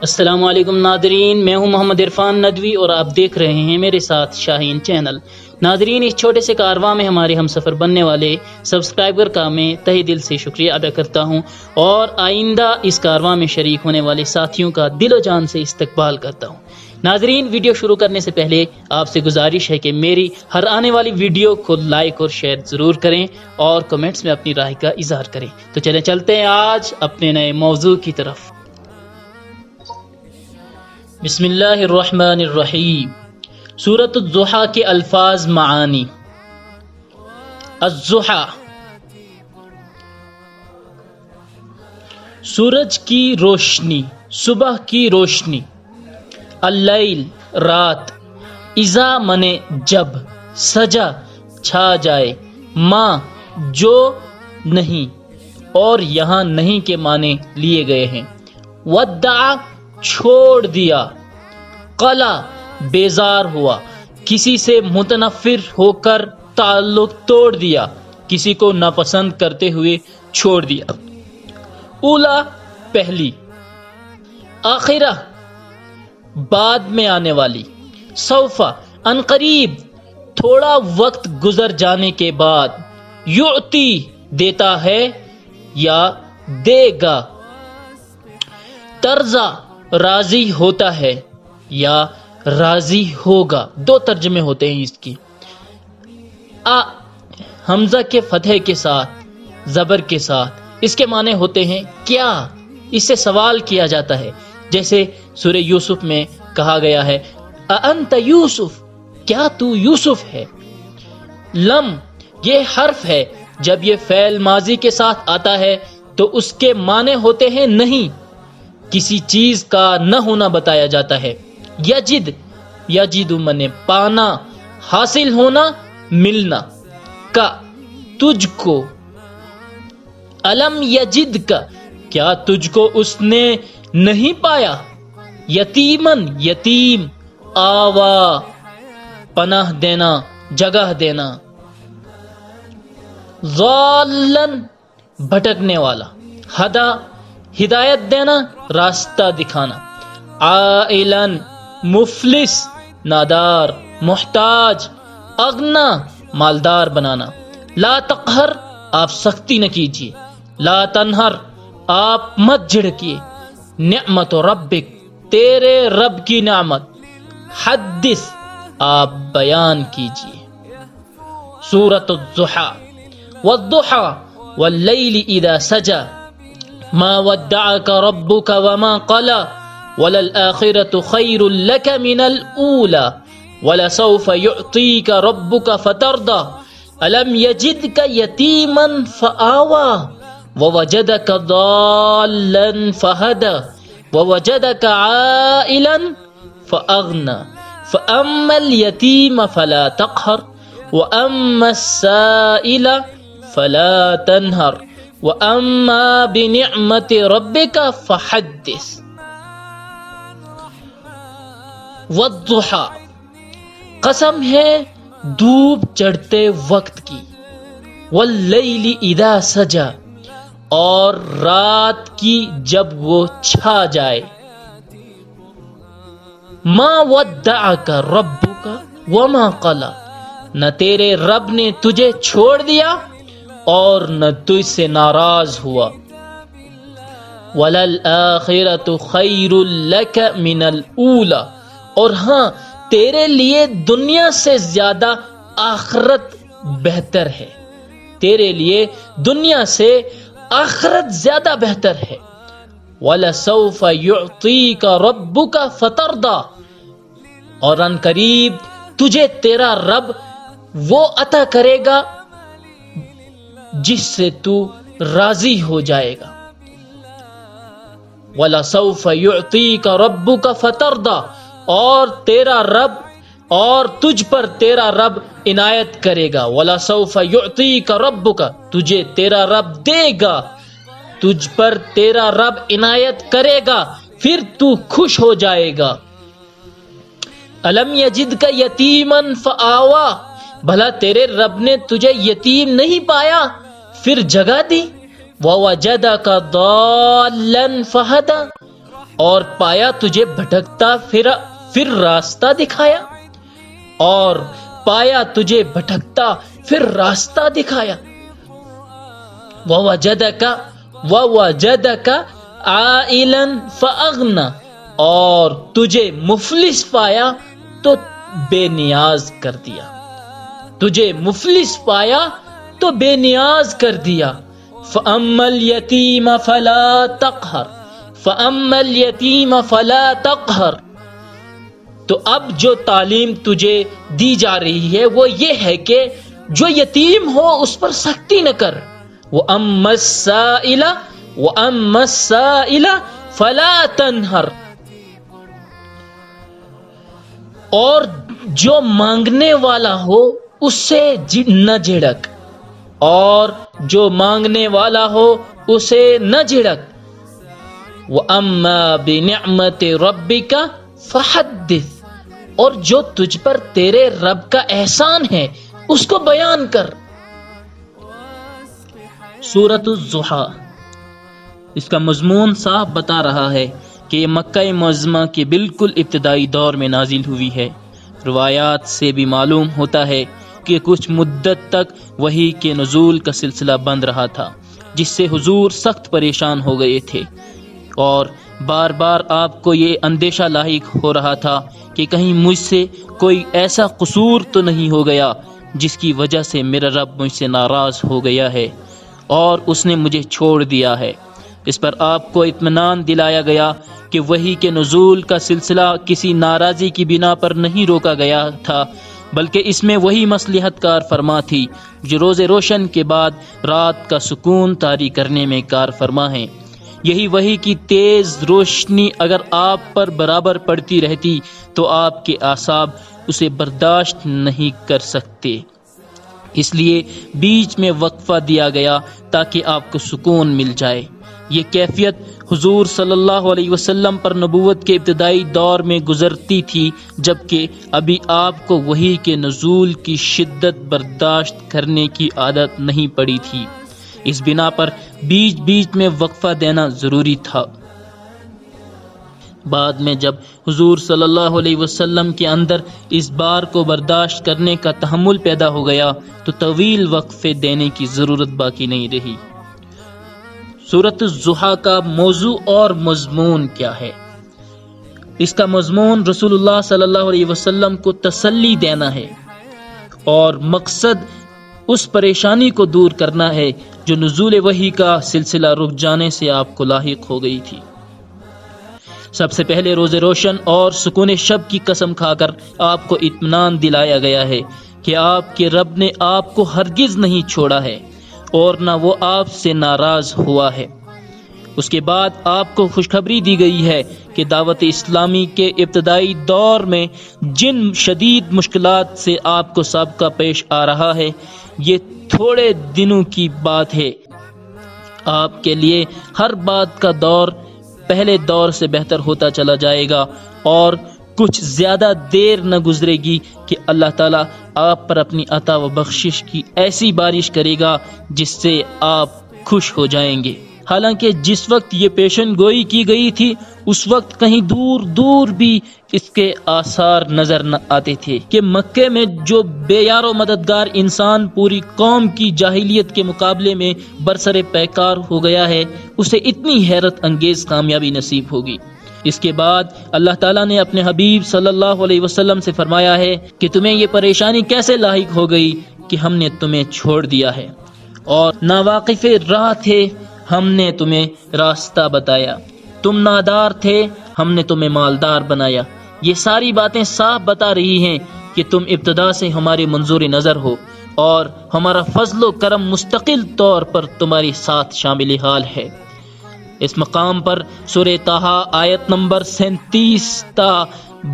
السلام علیکم ناظرین، میں ہوں محمد عرفان ندوی اور آپ دیکھ رہے ہیں میرے ساتھ شاہین چینل۔ ناظرین، اس چھوٹے سے کارواں میں ہمارے ہم سفر بننے والے سبسکرائبر کا میں تہہ دل سے شکریہ ادا کرتا ہوں اور آئندہ اس کارواں میں شریک ہونے والے ساتھیوں کا دل و جان سے استقبال کرتا ہوں۔ ناظرین، ویڈیو شروع کرنے سے پہلے آپ سے گزارش ہے کہ میری ہر آنے والی ویڈیو کو لائک اور شیئر ضرور کریں اور کمنٹس میں اپنی رائے کا اظہار کریں۔ تو چلتے ہیں آج اپنے نئے موضوع کی طرف۔ بسم اللہ الرحمن الرحیم۔ سورۃ الضحیٰ کے الفاظ معانی۔ الضحیٰ، سورج کی روشنی، صبح کی روشنی۔ اللیل، رات۔ اذا منے جب، سجا چھا جائے، ما جو نہیں اور یہاں نہیں کے معنی لیے گئے ہیں۔ ودع چھوڑ دیا، قلا بیزار ہوا، کسی سے متنفر ہو کر تعلق توڑ دیا، کسی کو ناپسند کرتے ہوئے چھوڑ دیا۔ اولا، پہلی۔ آخرہ، بعد میں آنے والی۔ سوفا، عنقریب، تھوڑا وقت گزر جانے کے بعد۔ یعطی، دیتا ہے یا دے گا۔ ترضا، راضی ہوتا ہے یا راضی ہوگا، دو ترجمے ہوتے ہیں اس کی۔ حمزہ کے فتح کے ساتھ، زبر کے ساتھ، اس کے معنی ہوتے ہیں کیا، اس سے سوال کیا جاتا ہے، جیسے سورہ یوسف میں کہا گیا ہے اَأَنْتَ یوسف، کیا تو یوسف ہے۔ لم، یہ حرف ہے، جب یہ فعل ماضی کے ساتھ آتا ہے تو اس کے معنی ہوتے ہیں نہیں، کسی چیز کا نہ ہونا بتایا جاتا ہے۔ یجد، یجد منے پانا، حاصل ہونا، ملنا۔ کا، تجھ کو۔ الم یجد کا، کیا تجھ کو اس نے نہیں پایا۔ یتیمن، یتیم۔ آوا، پناہ دینا، جگہ دینا۔ ضالن، بھٹکنے والا۔ ہدا، ہدایت دینا، راستہ دکھانا۔ عائلن، مفلس، نادار، محتاج۔ اغنا، مالدار بنانا۔ لا تقہر، آپ سختی نہ کیجیے۔ لا تنہر، آپ مت جھڑکیے۔ نعمت ربک، تیرے رب کی نعمت۔ حدث، آپ بیان کیجیے۔ سورۃ الضحیٰ۔ والضحیٰ واللیل اذا سجا، ما ودعك ربك وما قلى وللآخرة خير لك من الأولى ولسوف يعطيك ربك فترضى ألم يجدك يتيما فآوى ووجدك ضالا فهدى ووجدك عائلا فأغنى فأما اليتيم فلا تقهر وأما السائل فلا تنهر وَأَمَّا بِنِعْمَةِ رَبِّكَ فَحَدِّثْ۔ وَالضُّحَىٰ، قسم ہے دھوپ چڑھتے وقت کی۔ وَاللَّيْلِ إِذَا سَجَا، اور رات کی جب وہ چھا جائے۔ مَا وَدَّعَكَ رَبُّكَ وَمَا قَلَى، نہ تیرے رب نے تجھے چھوڑ دیا اور نہ تجھ سے ناراض ہوا۔ وَلَلْآخِرَةُ خَيْرٌ لَكَ مِنَ الْأُولَى، اور ہاں تیرے لیے دنیا سے زیادہ آخرت بہتر ہے، تیرے لیے دنیا سے آخرت زیادہ بہتر ہے۔ وَلَسَوْفَ يُعْطِيكَ رَبُّكَ فَتَرْضَى، اور ان قریب تجھے تیرا رب وہ عطا کرے گا جس سے تو راضی ہو جائے گا۔ وَلَسَوْفَ يُعْطِيكَ رَبُّكَ فَتَرْضَى، اور تیرا رب اور تجھ پر تیرا رب عنایت کرے گا۔ وَلَسَوْفَ يُعْطِيكَ رَبُّكَ، تجھے تیرا رب دے گا، تجھ پر تیرا رب عنایت کرے گا، پھر تو خوش ہو جائے گا۔ أَلَمْ يَجِدْكَ يَتِيمًا فَآوَى، بھلا تیرے رب نے تجھے یتیم نہیں پایا پھر جگہ دی۔ وَوَجَدَكَ ضَالًّا فَهَدَى، اور پایا تجھے بھٹکتا پھر راستہ دکھایا، اور پایا تجھے بھٹکتا پھر راستہ دکھایا۔ وَوَجَدَكَ عَائِلًا فَأَغْنَى، اور تجھے مفلس پایا تو بے نیاز کر دیا، تجھے مفلس پایا تو بے نیاز کر دیا۔ فَأَمَّا الْيَتِيمَ فَلَا تَقْهَرْ، فَأَمَّا الْيَتِيمَ فَلَا تَقْهَرْ، تو اب جو تعلیم تجھے دی جا رہی ہے وہ یہ ہے کہ جو یتیم ہو اس پر سختی نہ کر۔ وَأَمَّا السَّائِلَ فَلَا تَنْهَرْ، اور جو مانگنے والا ہو اس سے نہ جھڑک، اور جو مانگنے والا ہو اسے نہ جھڑک۔ وَأَمَّا بِنِعْمَةِ رَبِّكَ فَحَدِّثْ، اور جو تجھ پر تیرے رب کا احسان ہے اس کو بیان کر۔ سورۃ الضحیٰ، اس کا مضمون صاف بتا رہا ہے کہ یہ مکہ معظمہ کے بالکل ابتدائی دور میں نازل ہوئی ہے۔ روایات سے بھی معلوم ہوتا ہے کہ کچھ مدت تک وحی کے نزول کا سلسلہ بند رہا تھا، جس سے حضور سخت پریشان ہو گئے تھے، اور بار بار آپ کو یہ اندیشہ لاحق ہو رہا تھا کہ کہیں مجھ سے کوئی ایسا قصور تو نہیں ہو گیا جس کی وجہ سے میرا رب مجھ سے ناراض ہو گیا ہے اور اس نے مجھے چھوڑ دیا ہے۔ اس پر آپ کو اطمینان دلایا گیا کہ وحی کے نزول کا سلسلہ کسی ناراضی کی بنا پر نہیں روکا گیا تھا، بلکہ اس میں وہی مصلحت کار فرما تھی جو روز روشن کے بعد رات کا سکون طاری کرنے میں کار فرما ہے۔ یہی وحی کی تیز روشنی اگر آپ پر برابر پڑتی رہتی تو آپ کے اعصاب اسے برداشت نہیں کر سکتے، اس لیے بیچ میں وقفہ دیا گیا تاکہ آپ کو سکون مل جائے۔ یہ کیفیت حضور صلی اللہ علیہ وسلم پر نبوت کے ابتدائی دور میں گزرتی تھی، جبکہ ابھی آپ کو وحی کے نزول کی شدت برداشت کرنے کی عادت نہیں پڑی تھی، اس بنا پر بیچ بیچ میں وقفہ دینا ضروری تھا۔ بعد میں جب حضور صلی اللہ علیہ وسلم کے اندر اس بار کو برداشت کرنے کا تحمل پیدا ہو گیا تو طویل وقفے دینے کی ضرورت باقی نہیں رہی۔ سورۃ الضحیٰ کا موضوع اور مضمون کیا ہے؟ اس کا مضمون رسول اللہ صلی اللہ علیہ وسلم کو تسلی دینا ہے، اور مقصد اس پریشانی کو دور کرنا ہے جو نزول وحی کا سلسلہ رک جانے سے آپ کو لاحق ہو گئی تھی۔ سب سے پہلے روز روشن اور سکون شب کی قسم کھا کر آپ کو اطمینان دلایا گیا ہے کہ آپ کے رب نے آپ کو ہرگز نہیں چھوڑا ہے اور نہ وہ آپ سے ناراض ہوا ہے۔ اس کے بعد آپ کو خوشخبری دی گئی ہے کہ دعوت اسلامی کے ابتدائی دور میں جن شدید مشکلات سے آپ کو سابقہ پیش آ رہا ہے یہ تھوڑے دنوں کی بات ہے۔ آپ کے لیے ہر بات کا دور پہلے دور سے بہتر ہوتا چلا جائے گا، اور کچھ زیادہ دیر نہ گزرے گی کہ اللہ تعالیٰ آپ پر اپنی عطا و بخشش کی ایسی بارش کرے گا جس سے آپ خوش ہو جائیں گے۔ حالانکہ جس وقت یہ پیشن گوئی کی گئی تھی اس وقت کہیں دور دور بھی اس کے آثار نظر نہ آتے تھے کہ مکے میں جو بے یار و مددگار انسان پوری قوم کی جاہلیت کے مقابلے میں برسر پیکار ہو گیا ہے اسے اتنی حیرت انگیز کامیابی نصیب ہوگی۔ اس کے بعد اللہ تعالیٰ نے اپنے حبیب صلی اللہ علیہ وسلم سے فرمایا ہے کہ تمہیں یہ پریشانی کیسے لاحق ہو گئی کہ ہم نے تمہیں چھوڑ دیا ہے اور ناواقف راہ تھے، ہم نے تمہیں راستہ بتایا، تم نادار تھے، ہم نے تمہیں مالدار بنایا۔ یہ ساری باتیں صاف بتا رہی ہیں کہ تم ابتدا سے ہمارے منظور نظر ہو اور ہمارا فضل و کرم مستقل طور پر تمہارے ساتھ شامل حال ہے۔ اس مقام پر سورہ طٰہٰ آیت نمبر 37 تا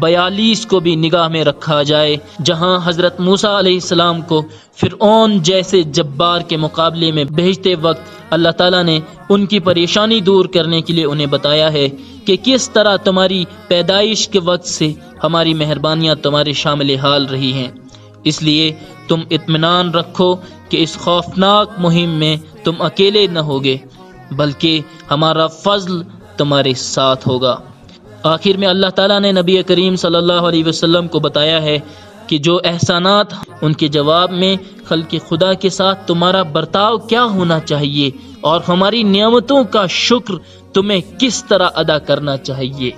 42 کو بھی نگاہ میں رکھا جائے، جہاں حضرت موسیٰ علیہ السلام کو فرعون جیسے جبار کے مقابلے میں بھیجتے وقت اللہ تعالیٰ نے ان کی پریشانی دور کرنے کے لیے انہیں بتایا ہے کہ کس طرح تمہاری پیدائش کے وقت سے ہماری مہربانیاں تمہارے شامل حال رہی ہیں۔ اس لیے تم اطمینان رکھو کہ اس خوفناک مہم میں تم اکیلے نہ ہوگے، بلکہ ہمارا فضل تمہارے ساتھ ہوگا۔ آخر میں اللہ تعالیٰ نے نبی کریم صلی اللہ علیہ وسلم کو بتایا ہے کہ جو احسانات ان کے جواب میں خلق خدا کے ساتھ تمہارا برتاؤ کیا ہونا چاہیے اور ہماری نعمتوں کا شکر تمہیں کس طرح ادا کرنا چاہیے۔